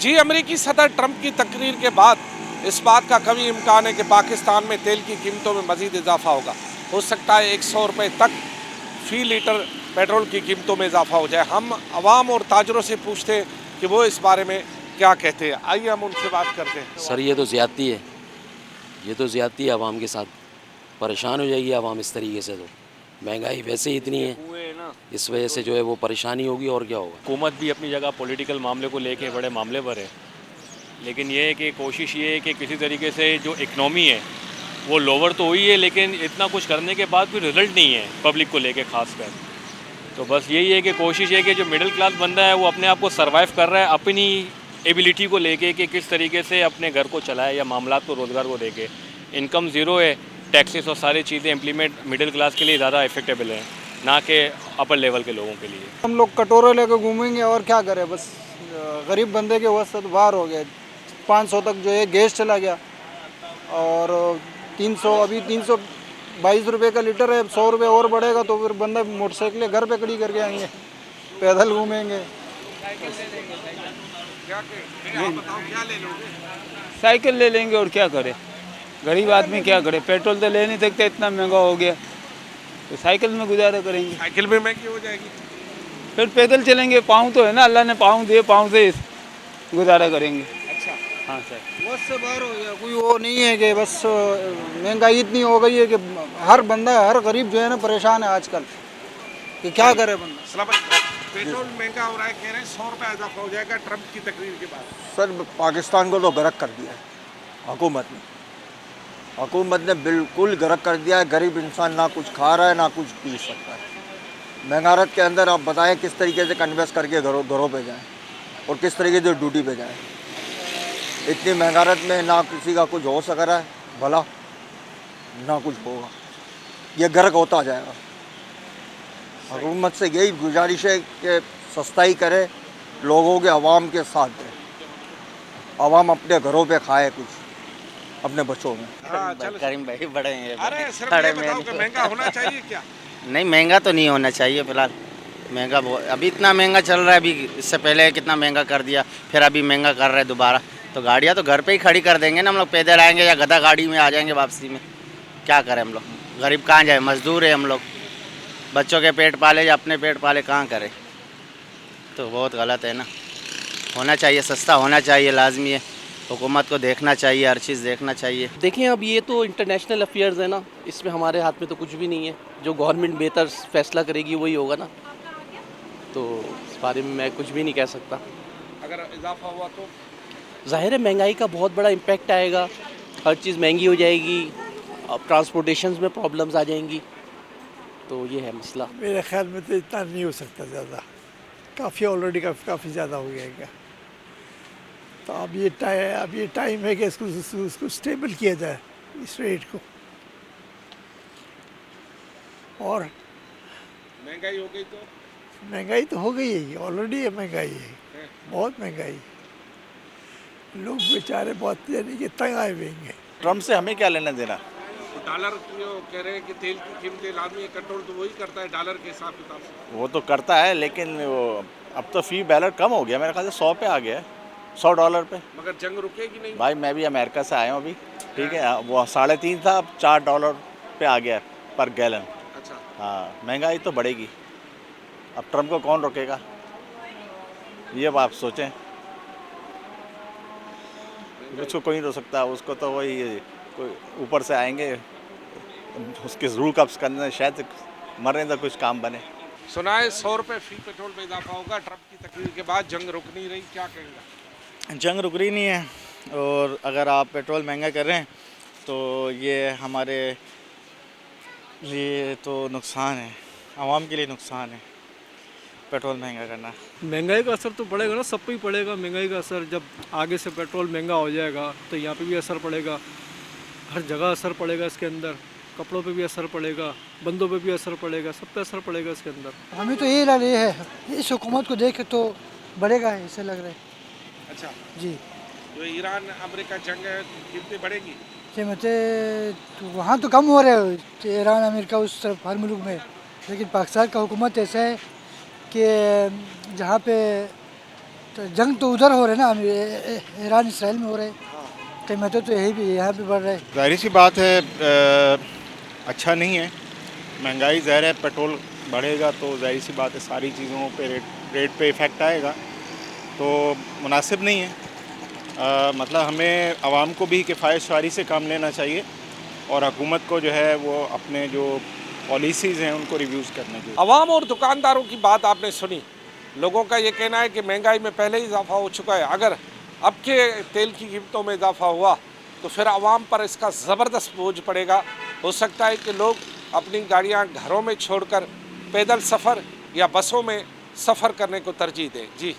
जी, अमेरिकी सदर ट्रंप की तकरीर के बाद इस बात का कभी इम्कान है कि पाकिस्तान में तेल की कीमतों में मज़ीद इजाफा होगा। हो सकता है 100 रुपये तक फ़ी लीटर पेट्रोल की कीमतों में इजाफा हो जाए। हम आवाम और ताजरों से पूछते हैं कि वो इस बारे में क्या कहते हैं। आइए हम उनसे बात करते हैं। सर ये तो ज़्यादती है, ये तो ज़्यादती है आवाम के साथ। परेशान हो जाएगी आवाम इस तरीके से। तो महंगाई वैसे ही इतनी है, इस वजह से जो है वो परेशानी होगी और क्या होगा। हुकूमत भी अपनी जगह पॉलिटिकल मामले को लेके बड़े मामले पर है, लेकिन ये है कि कोशिश ये है कि किसी तरीके से जो इकनॉमी है वो लोअर तो हुई है, लेकिन इतना कुछ करने के बाद कोई रिज़ल्ट नहीं है पब्लिक को लेके खासकर। तो बस यही है कि कोशिश है कि जो मिडिल क्लास बंदा है वो अपने आप को सर्वाइव कर रहा है अपनी एबिलिटी को लेके कि किस तरीके से अपने घर को चलाए या मामलात को रोज़गार को लेके। इनकम ज़ीरो है, टैक्सेस और सारी चीज़ें इम्प्लीमेंट मिडिल क्लास के लिए ज़्यादा इफेक्टेबल हैं, ना कि अपर लेवल के लोगों के लिए। हम लोग कटोरे लेकर घूमेंगे और क्या करें, बस गरीब बंदे के वस्त तो बाहर हो गए। 500 तक जो है गैस चला गया और 300 अभी 322 रुपये का लीटर है। 100 रुपये और बढ़ेगा तो फिर बंदा मोटरसाइकिलें घर पे खड़ी करके आएंगे, पैदल घूमेंगे। साइकिल ले लेंगे और क्या करें, गरीब आदमी क्या करे, पेट्रोल तो ले नहीं सकते, इतना महंगा हो गया, तो साइकिल में गुजारा करेंगे। साइकिल भी महंगी हो जाएगी। फिर पैदल चलेंगे, पाँव तो है ना, अल्लाह ने पाँव दिए, पाँव से गुजारा करेंगे। अच्छा, हाँ सर, बस से बाहर हो गया, कोई वो नहीं है कि बस महंगाई इतनी हो गई है कि हर बंदा, हर गरीब जो है ना परेशान है आजकल कि क्या करे बंदा। सलाम भाई, पेट्रोल महंगा हो रहा है, कह रहे हैं 100 रुपये इजाफा हो जाएगा ट्रंप की तकरीर के बाद। सर पाकिस्तान को तो गर्क कर दिया है हुकूमत ने बिल्कुल गर्क कर दिया है। गरीब इंसान ना कुछ खा रहा है ना कुछ पी सकता है। महंगारत के अंदर आप बताएं किस तरीके से कन्वेस्ट करके घरों पे जाएं और किस तरीके से ड्यूटी पे जाएं। इतनी महंगारत में ना किसी का कुछ हो सक रहा है भला, ना कुछ होगा, ये गर्क होता जाएगा। हुकूमत से यही गुजारिश है कि सस्ताई करे, लोगों के आवाम के साथ दे, आवाम अपने घरों पे खाए कुछ अपने बच्चों में। करीम भाई बड़े हैं। अरे सिर्फ ये बताओ कि महंगा होना चाहिए क्या? नहीं, महंगा तो नहीं होना चाहिए फिलहाल। महंगा अभी इतना महंगा चल रहा है, अभी इससे पहले कितना महंगा कर दिया, फिर अभी महंगा कर रहा है दोबारा। तो गाड़ियाँ तो घर पे ही खड़ी कर देंगे ना, हम लोग पैदल आएंगे या गधा गाड़ी में आ जाएंगे वापसी में। क्या करें हम लोग, गरीब कहाँ जाए, मजदूर है हम लोग, बच्चों के पेट पाले या अपने पेट पाले, कहाँ करें। तो बहुत गलत है ना, होना चाहिए, सस्ता होना चाहिए, लाजमी है। हुकूमत को देखना चाहिए, हर चीज़ देखना चाहिए। देखिए अब ये तो इंटरनेशनल अफेयर्स है ना, इसमें हमारे हाथ में तो कुछ भी नहीं है। जो गवर्नमेंट बेहतर फैसला करेगी वही होगा ना, तो इस बारे में मैं कुछ भी नहीं कह सकता। अगर इजाफा हुआ तो ज़ाहिर है महंगाई का बहुत बड़ा इम्पैक्ट आएगा, हर चीज़ महंगी हो जाएगी, अब ट्रांसपोर्टेशन में प्रॉब्लम्स आ जाएंगी, तो ये है मसला। मेरे ख्याल में तो इतना नहीं हो सकता ज़्यादा, काफ़ी ऑलरेडी काफ़ी ज़्यादा हो गया। तो अब ये टाइम है कि उसको स्टेबल किया जाए इस रेट को। और महंगाई हो गई तो महंगाई तो हो गई है, ऑलरेडी है महंगाई है, बहुत महंगाई। लोग बेचारे बहुत यानी कि तंग आए हुए हैं। ट्रम्प से हमें क्या लेना देना। डॉलर जो कह रहे हैं कि तेल की कीमतें लाजमी कंट्रोल तो वही करता है डॉलर के हिसाब किताब से। वो तो करता है, लेकिन वो अब तो फ़ी बैरल कम हो गया, मेरे ख्याल से 100 पे आ गया है, $100 पे। मगर जंग रुकेगी नहीं भाई मैं भी अमेरिका से आया हूँ अभी, ठीक है, वो 3.5 था, अब $4 पे आ गया पर गैलन। अच्छा, हाँ, महंगाई तो बढ़ेगी, अब ट्रम्प को कौन रोकेगा, ये आप सोचें। उसको कोई नहीं रोक सकता, उसको तो वही कोई ऊपर से आएंगे, उसके रूल कब्ज़ करने शायद मरने तो कुछ काम बने। सुना है 100 रुपये फी पेट्रोल पे इजाफा होगा ट्रंप की तकरीर के बाद, जंग रुक नहीं रही, क्या कहेंगे? जंग रुक रही नहीं है, और अगर आप पेट्रोल महंगा कर रहे हैं तो ये हमारे लिए तो नुकसान है, आवाम के लिए नुकसान है पेट्रोल महंगा करना। महंगाई का असर तो पड़ेगा ना, सब पे ही पड़ेगा महंगाई का असर। जब आगे से पेट्रोल महंगा हो जाएगा तो यहाँ पे भी असर पड़ेगा, हर जगह असर पड़ेगा इसके अंदर, कपड़ों पे भी असर पड़ेगा, बंदों पे भी असर पड़ेगा, सब पे असर पड़ेगा इसके अंदर। हमें तो यही लाल है, इस हुकूमत को देख के तो बढ़ेगा ऐसे लग रहा है। अच्छा जी, जो ईरान अमेरिका जंग है, कीमतें बढ़ेगी तो वहाँ तो कम हो रहे हो ईरान अमेरिका उस तरफ हर मुल्क में, लेकिन पाकिस्तान का हुकूमत ऐसा है कि जहाँ पे तो जंग तो उधर हो रहे ना, ईरान इसराइल में हो रहे, कीमतें तो यही भी यहाँ भी बढ़ रहे। जाहिर सी बात है अच्छा नहीं है, महंगाई ज़ाहिर है, पेट्रोल बढ़ेगा तो जाहिर सी बात है सारी चीज़ों पे रेट पे इफ़ेक्ट आएगा, तो मुनासिब नहीं है। मतलब हमें आवाम को भी किफ़ायतशारी से काम लेना चाहिए और हुकूमत को जो है वो अपने जो पॉलिसीज़ हैं उनको रिव्यूज़ करने चाहिए। आवाम और दुकानदारों की बात आपने सुनी। लोगों का ये कहना है कि महंगाई में पहले ही इजाफा हो चुका है, अगर अब के तेल की कीमतों में इजाफा हुआ तो फिर आवाम पर इसका ज़बरदस्त बोझ पड़ेगा। हो सकता है कि लोग अपनी गाड़ियां घरों में छोड़कर पैदल सफ़र या बसों में सफ़र करने को तरजीह दें। जी।